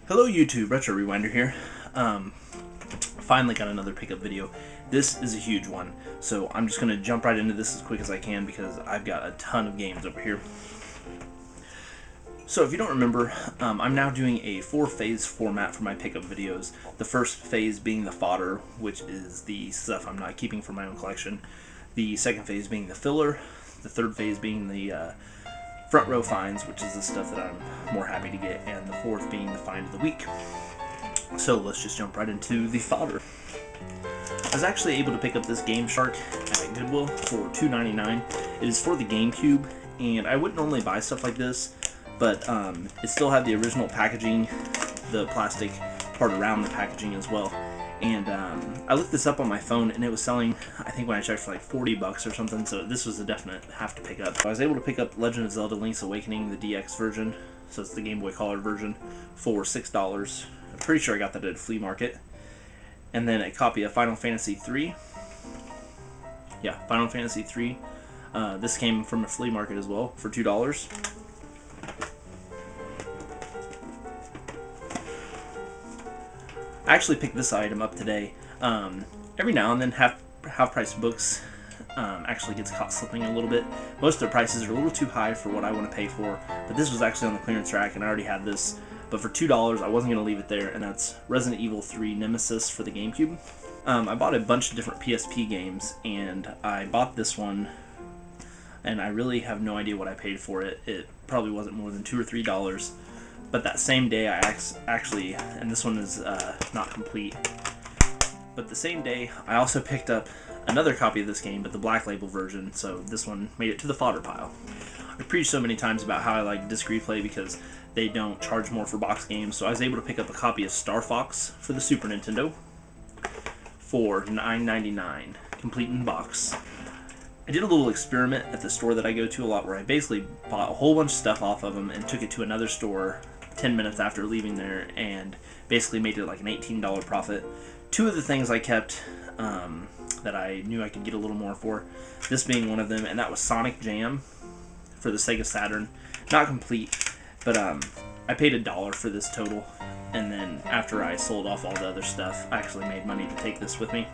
Hello YouTube, Retro Rewinder here. Finally got another pickup video. This is a huge one, so I'm just going to jump right into this as quick as I can because I've got a ton of games over here. So if you don't remember, I'm now doing a 4-phase format for my pickup videos. The first phase being the fodder, which is the stuff I'm not keeping for my own collection. The second phase being the filler. The third phase being the front row finds, which is the stuff that I'm more happy to get, and the fourth being the find of the week. So let's just jump right into the fodder. I was actually able to pick up this Game Shark at Goodwill for $2.99. It is for the GameCube, and I wouldn't normally buy stuff like this, but it still had the original packaging, the plastic part around the packaging as well. And I looked this up on my phone, and it was selling, I think when I checked, for like 40 bucks or something, so this was a definite have to pick up. I was able to pick up Legend of Zelda Link's Awakening, the DX version, so it's the Game Boy Color version, for $6. I'm pretty sure I got that at a flea market. And then a copy of Final Fantasy III. Yeah, Final Fantasy III. This came from a flea market as well, for $2. I actually picked this item up today. Every now and then half-price books actually gets caught slipping a little bit. Most of their prices are a little too high for what I want to pay for, but this was actually on the clearance rack and I already had this. But for $2, I wasn't going to leave it there, and that's Resident Evil 3 Nemesis for the GameCube. I bought a bunch of different PSP games, and I bought this one, and I really have no idea what I paid for it. It probably wasn't more than $2 or $3. But that same day I actually, and this one is not complete, but the same day I also picked up another copy of this game, but the Black Label version, so this one made it to the fodder pile. I've preached so many times about how I like Disc Replay because they don't charge more for box games, so I was able to pick up a copy of Star Fox for the Super Nintendo for $9.99, complete in box. I did a little experiment at the store that I go to a lot where I basically bought a whole bunch of stuff off of them and took it to another store 10 minutes after leaving there and basically made it like an $18 profit. Two of the things I kept that I knew I could get a little more for, this being one of them, and that was Sonic Jam for the Sega Saturn. Not complete, but I paid $1 for this total, and then after I sold off all the other stuff, I actually made money to take this with me.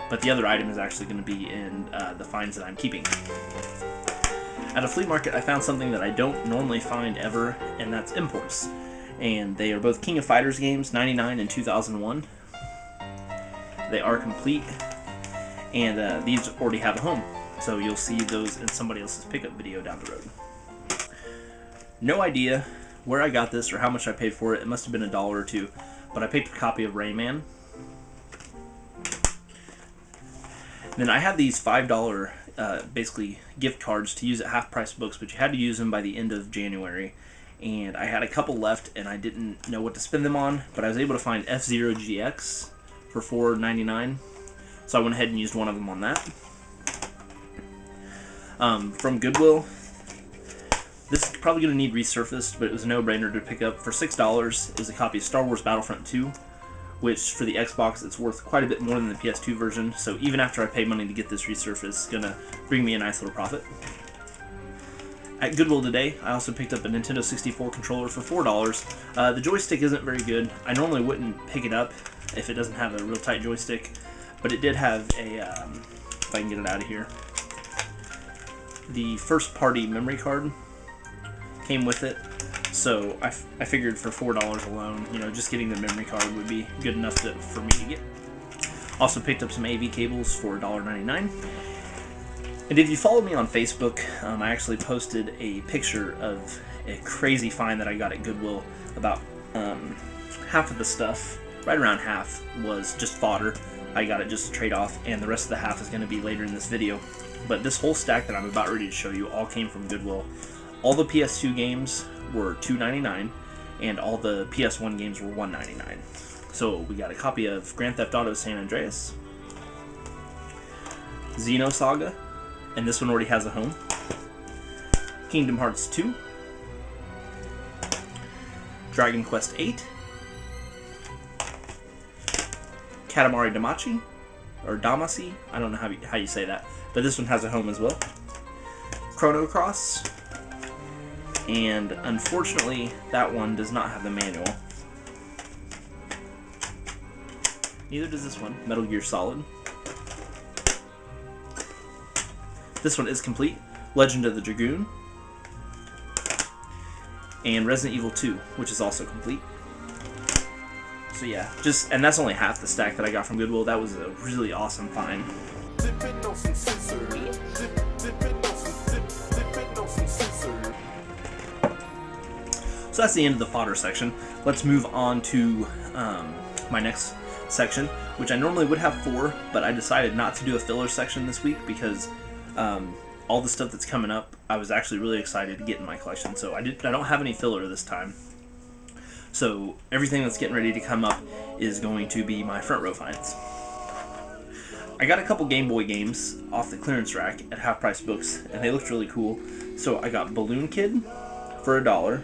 But the other item is actually going to be in the finds that I'm keeping. At a flea market, I found something that I don't normally find ever, and that's imports. And they are both King of Fighters games, 99 and 2001. They are complete, and these already have a home. So you'll see those in somebody else's pickup video down the road. No idea where I got this or how much I paid for it. It must have been $1 or $2, but I picked a copy of Rayman. Then I had these $5 basically gift cards to use at half-price books, but you had to use them by the end of January. And I had a couple left, and I didn't know what to spend them on, but I was able to find F-Zero GX for $4.99, so I went ahead and used one of them on that. From Goodwill, this is probably going to need resurfaced, but it was a no-brainer to pick up. For $6 is a copy of Star Wars Battlefront 2, which for the Xbox it's worth quite a bit more than the PS2 version, so even after I pay money to get this resurfaced, it's going to bring me a nice little profit. At Goodwill today, I also picked up a Nintendo 64 controller for $4. The joystick isn't very good. I normally wouldn't pick it up if it doesn't have a real tight joystick, but it did have a, if I can get it out of here, the first party memory card came with it. So I figured for $4 alone, you know, just getting the memory card would be good enough for me to get. Also picked up some AV cables for $1.99. And if you follow me on Facebook, I actually posted a picture of a crazy find that I got at Goodwill. About half of the stuff, right around half, was just fodder. I got it just to trade off, and the rest of the half is going to be later in this video. But this whole stack that I'm about ready to show you all came from Goodwill. All the PS2 games were $2.99, and all the PS1 games were $1.99. So we got a copy of Grand Theft Auto San Andreas, Xenosaga, and this one already has a home, Kingdom Hearts 2, Dragon Quest 8, Katamari Damacy, or Damacy, I don't know how you say that, but this one has a home as well, Chrono Cross, and unfortunately that one does not have the manual. Neither does this one, Metal Gear Solid. This one is complete, Legend of the Dragoon, and Resident Evil 2, which is also complete. So yeah, and that's only half the stack that I got from Goodwill. That was a really awesome find. So that's the end of the fodder section. Let's move on to my next section, which I normally would have 4, but I decided not to do a filler section this week because all the stuff that's coming up, I was actually really excited to get in my collection. So I don't have any filler this time. So everything that's getting ready to come up is going to be my front row finds. I got a couple Game Boy games off the clearance rack at Half Price Books, and they looked really cool. So I got Balloon Kid for $1,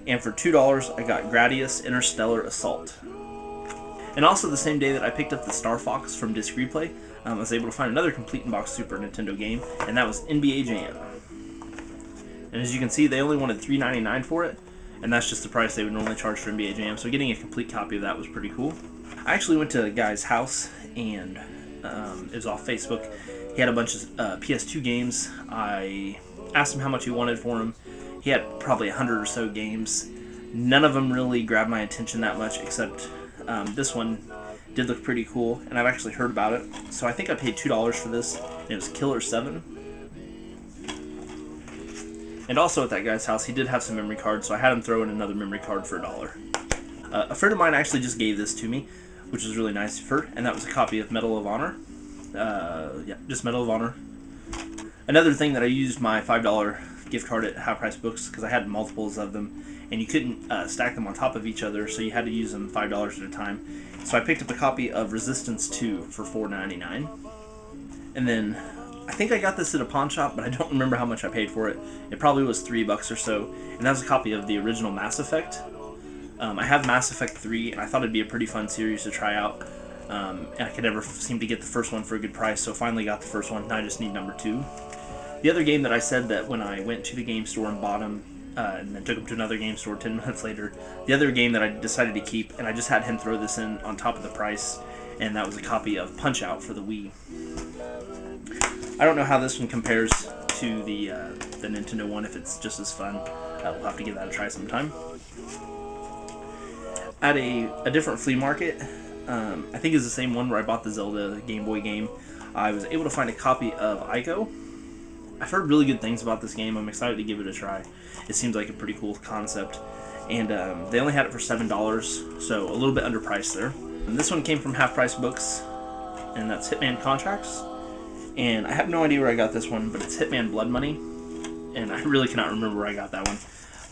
and for $2 I got Gradius Interstellar Assault. And also the same day that I picked up the Star Fox from Disc Replay, I was able to find another complete in-box Super Nintendo game, and that was NBA Jam. And as you can see, they only wanted $3.99 for it, and that's just the price they would normally charge for NBA Jam, so getting a complete copy of that was pretty cool. I actually went to a guy's house, and it was off Facebook. He had a bunch of PS2 games. I asked him how much he wanted for them. He had probably 100 or so games. None of them really grabbed my attention that much, except this one did look pretty cool, and I've actually heard about it. So I think I paid $2 for this, and it was Killer 7. And also at that guy's house, he did have some memory cards, so I had him throw in another memory card for $1. A friend of mine actually just gave this to me, which was really nice of her, and that was a copy of Medal of Honor. Yeah, just Medal of Honor. Another thing that I used my $5 gift card at Half Price Books, because I had multiples of them, and you couldn't stack them on top of each other, so you had to use them $5 at a time. So I picked up a copy of Resistance 2 for $4.99. And then I think I got this at a pawn shop, but I don't remember how much I paid for it. It probably was $3 or so, and that was a copy of the original Mass Effect. I have Mass Effect 3, and I thought it'd be a pretty fun series to try out. And I could never seem to get the first one for a good price, so finally got the first one. Now I just need number 2. The other game that I said that when I went to the game store and bought them, and then took him to another game store 10 minutes later, the other game that I decided to keep, and I just had him throw this in on top of the price, and that was a copy of Punch-Out for the Wii. I don't know how this one compares to the Nintendo one, if it's just as fun. We'll have to give that a try sometime. At a different flea market, I think it's the same one where I bought the Zelda Game Boy game, I was able to find a copy of Ico. I've heard really good things about this game. I'm excited to give it a try. It seems like a pretty cool concept. And they only had it for $7, so a little bit underpriced there. And this one came from Half Price Books, and that's Hitman Contracts. And I have no idea where I got this one, but it's Hitman Blood Money. And I really cannot remember where I got that one.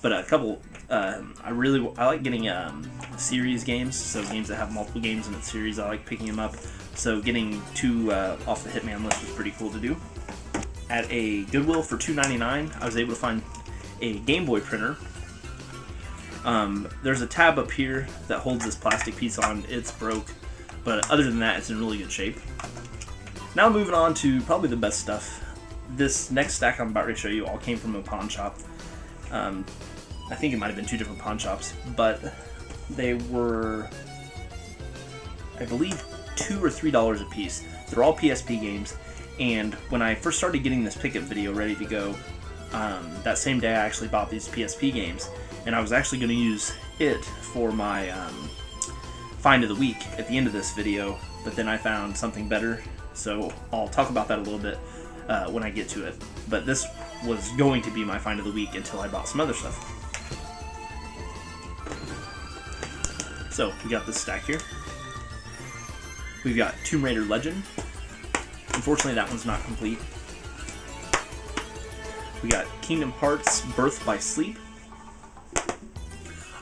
But a couple, I like getting series games, so games that have multiple games in its series, I like picking them up. So getting 2 off the Hitman list was pretty cool to do. At a Goodwill for $2.99, I was able to find a Game Boy printer. There's a tab up here that holds this plastic piece on. It's broke, but other than that, it's in really good shape. Now moving on to probably the best stuff. This next stack I'm about to show you all came from a pawn shop. I think it might have been 2 different pawn shops, but they were, I believe, $2 or $3 a piece. They're all PSP games. And when I first started getting this pickup video ready to go, that same day I actually bought these PSP games, and I was actually going to use it for my find of the week at the end of this video, but then I found something better, so I'll talk about that a little bit. when I get to it. But this was going to be my find of the week until I bought some other stuff. So we got this stack here. We've got Tomb Raider Legend. Unfortunately, that one's not complete. We got Kingdom Hearts Birth by Sleep.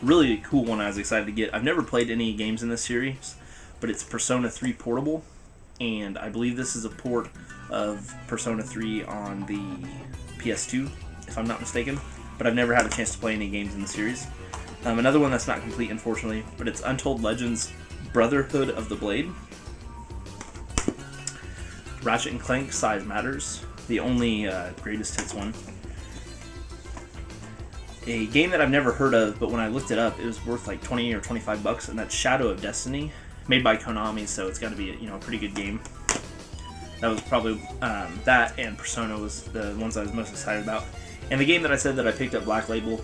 Really cool one I was excited to get. I've never played any games in this series, but it's Persona 3 Portable, and I believe this is a port of Persona 3 on the PS2, if I'm not mistaken, but I've never had a chance to play any games in the series. Another one that's not complete, unfortunately, but it's Untold Legends Brotherhood of the Blade. Ratchet and Clank Size Matters, the only greatest hits one. A game that I've never heard of, but when I looked it up, it was worth like 20 or 25 bucks, and that's Shadow of Destiny, made by Konami, so it's got to be a pretty good game. That was probably that and Persona was the ones I was most excited about. And the game that I said that I picked up Black Label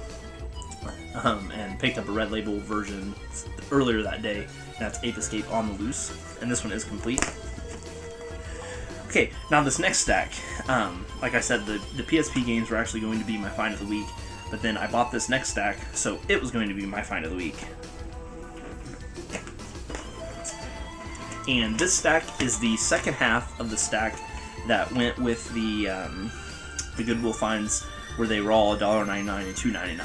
and picked up a Red Label version earlier that day, and that's Ape Escape on the Loose, and this one is complete. Okay, now this next stack, like I said, the PSP games were actually going to be my find of the week, but then I bought this next stack, so it was going to be my find of the week. And this stack is the second half of the stack that went with the Goodwill finds, where they were all $1.99 and $2.99.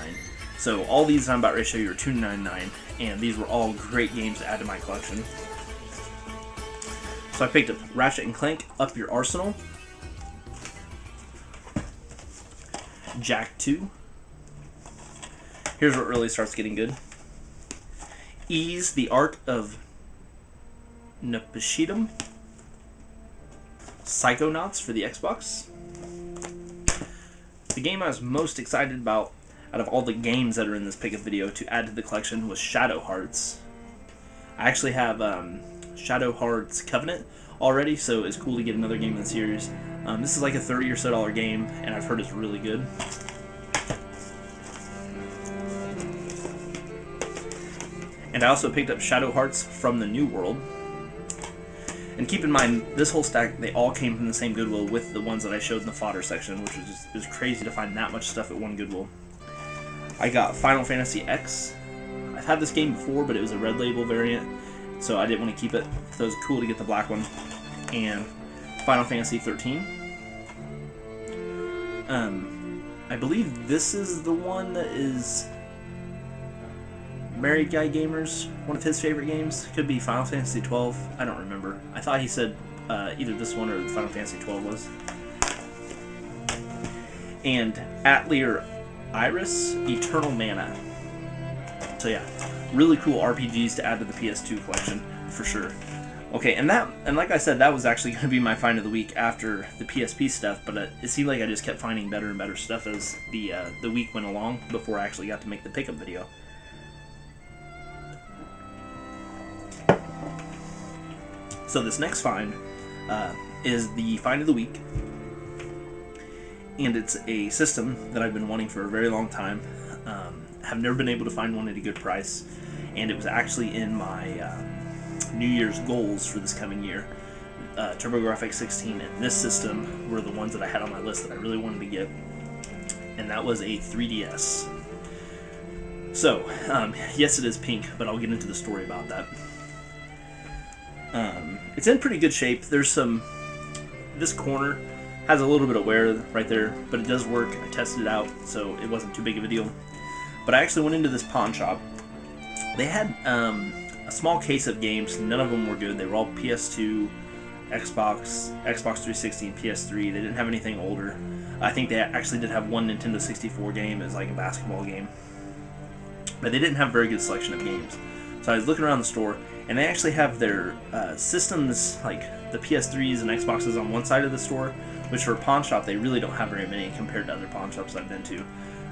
So all these I'm about ready to show you are $2.99, and these were all great games to add to my collection. So I picked up Ratchet and Clank Up Your Arsenal, Jak 2. Here's where it really starts getting good. Ys The Art of Nepeshidum, Psychonauts for the Xbox. The game I was most excited about out of all the games that are in this pickup video to add to the collection was Shadow Hearts. I actually have Shadow Hearts Covenant already, so it's cool to get another game in the series. This is like a $30 or so game, and I've heard it's really good. And I also picked up Shadow Hearts from the New World. And keep in mind, this whole stack, they all came from the same Goodwill with the ones that I showed in the fodder section, which was just, it was crazy to find that much stuff at one Goodwill. I got Final Fantasy X. I've had this game before, but it was a Red Label variant, so I didn't want to keep it. So it was cool to get the black one. And Final Fantasy 13. I believe this is the one that is Married Guy Gamer's one of his favorite games. Could be Final Fantasy 12. I don't remember. I thought he said either this one or Final Fantasy 12 was. And Atelier Iris Eternal Mana. So yeah, really cool RPGs to add to the PS2 collection for sure. Okay, and like I said, that was actually going to be my find of the week after the PSP stuff, but it seemed like I just kept finding better and better stuff as the week went along before I actually got to make the pickup video. So this next find is the find of the week, and it's a system that I've been wanting for a very long time. Have never been able to find one at a good price, and it was actually in my New Year's goals for this coming year. TurboGrafx 16 and this system were the ones that I had on my list that I really wanted to get, and that was a 3DS. So, yes, it is pink, but I'll get into the story about that. It's in pretty good shape. There's this corner has a little bit of wear right there, but it does work. I tested it out, so it wasn't too big of a deal. But I actually went into this pawn shop. They had a small case of games. None of them were good. They were all PS2, Xbox 360, and PS3. They didn't have anything older. I think they actually did have one Nintendo 64 game. It was like a basketball game. But they didn't have a very good selection of games. So I was looking around the store, and they actually have their systems, like the PS3s and Xboxes on one side of the store, which for a pawn shop, they really don't have very many compared to other pawn shops I've been to.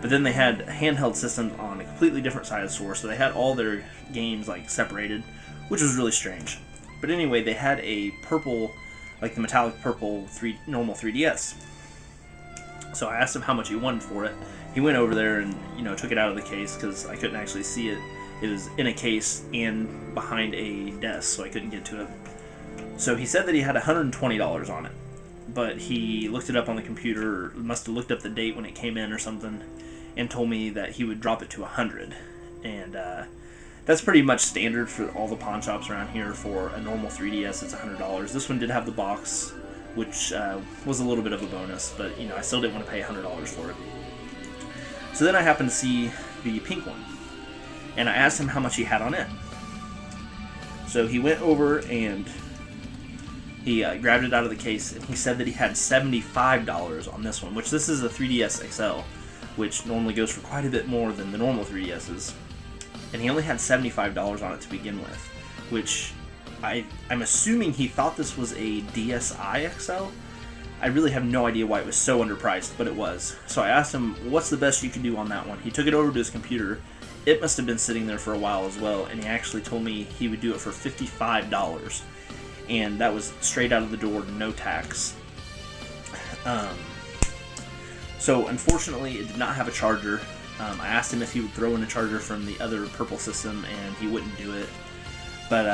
But then they had handheld systems on a completely different side of the store, so they had all their games like separated, which was really strange. But anyway, they had a purple, like the metallic purple normal 3DS. So I asked him how much he wanted for it. He went over there and took it out of the case because I couldn't actually see it. It was in a case and behind a desk, so I couldn't get to it. So he said that he had $120 on it. but he looked it up on the computer, must have looked up the date when it came in or something, and told me that he would drop it to 100. And that's pretty much standard for all the pawn shops around here. For a normal 3DS, it's $100. This one did have the box, which was a little bit of a bonus, but I still didn't want to pay $100 for it. So then I happened to see the pink one, and I asked him how much he had on it. So he went over and he grabbed it out of the case, and he said that he had $75 on this one, which this is a 3DS XL, which normally goes for quite a bit more than the normal 3DSs. And he only had $75 on it to begin with, which I'm assuming he thought this was a DSi XL. I really have no idea why it was so underpriced, but it was. So I asked him, what's the best you can do on that one? He took it over to his computer. It must have been sitting there for a while as well, and he actually told me he would do it for $55. And that was straight out of the door, no tax. So unfortunately, it did not have a charger. I asked him if he would throw in a charger from the other purple system, and he wouldn't do it. But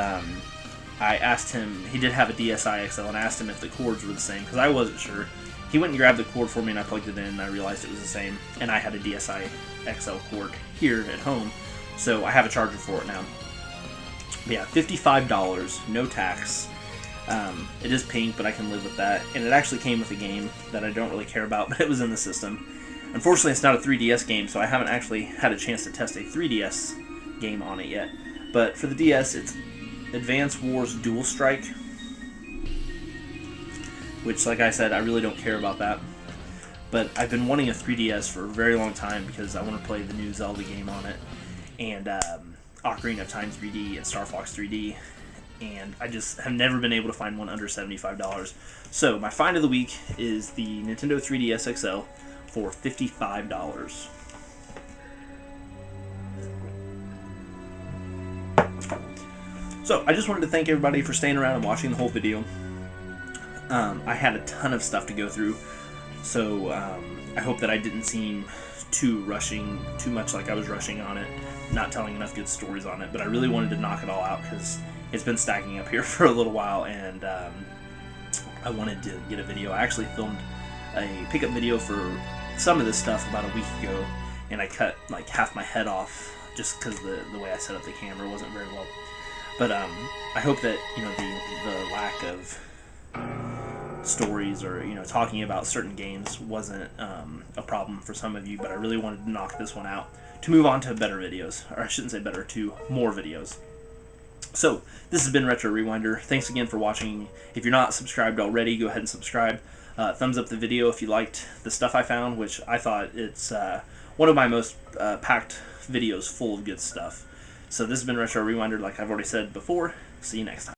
I asked him, he did have a DSi XL, and I asked him if the cords were the same, because I wasn't sure. He went and grabbed the cord for me, and I plugged it in, and I realized it was the same. And I had a DSi XL cord here at home, so I have a charger for it now. But yeah, $55, no tax. It is pink, but I can live with that. And it actually came with a game that I don't really care about, but it was in the system. Unfortunately, it's not a 3DS game, so I haven't actually had a chance to test a 3DS game on it yet. But for the DS, it's Advance Wars Dual Strike, which, like I said, I really don't care about that. But I've been wanting a 3DS for a very long time because I want to play the new Zelda game on it, and Ocarina of Time 3D and Star Fox 3D. And I just have never been able to find one under $75. So my find of the week is the Nintendo 3DS XL for $55. So I just wanted to thank everybody for staying around and watching the whole video. I had a ton of stuff to go through, so I hope that I didn't seem too much like I was rushing on it, not telling enough good stories on it, but I really wanted to knock it all out because it's been stacking up here for a little while, and I wanted to get a video. I actually filmed a pickup video for some of this stuff about a week ago, and I cut like half my head off just because the way I set up the camera wasn't very well. But I hope that the lack of stories or talking about certain games wasn't a problem for some of you, but I really wanted to knock this one out to move on to better videos, or I shouldn't say better, to more videos. So, this has been Retro Rewinder. Thanks again for watching. If you're not subscribed already, go ahead and subscribe. Thumbs up the video if you liked the stuff I found, which I thought it's one of my most packed videos full of good stuff. So this has been Retro Rewinder, like I've already said before. See you next time.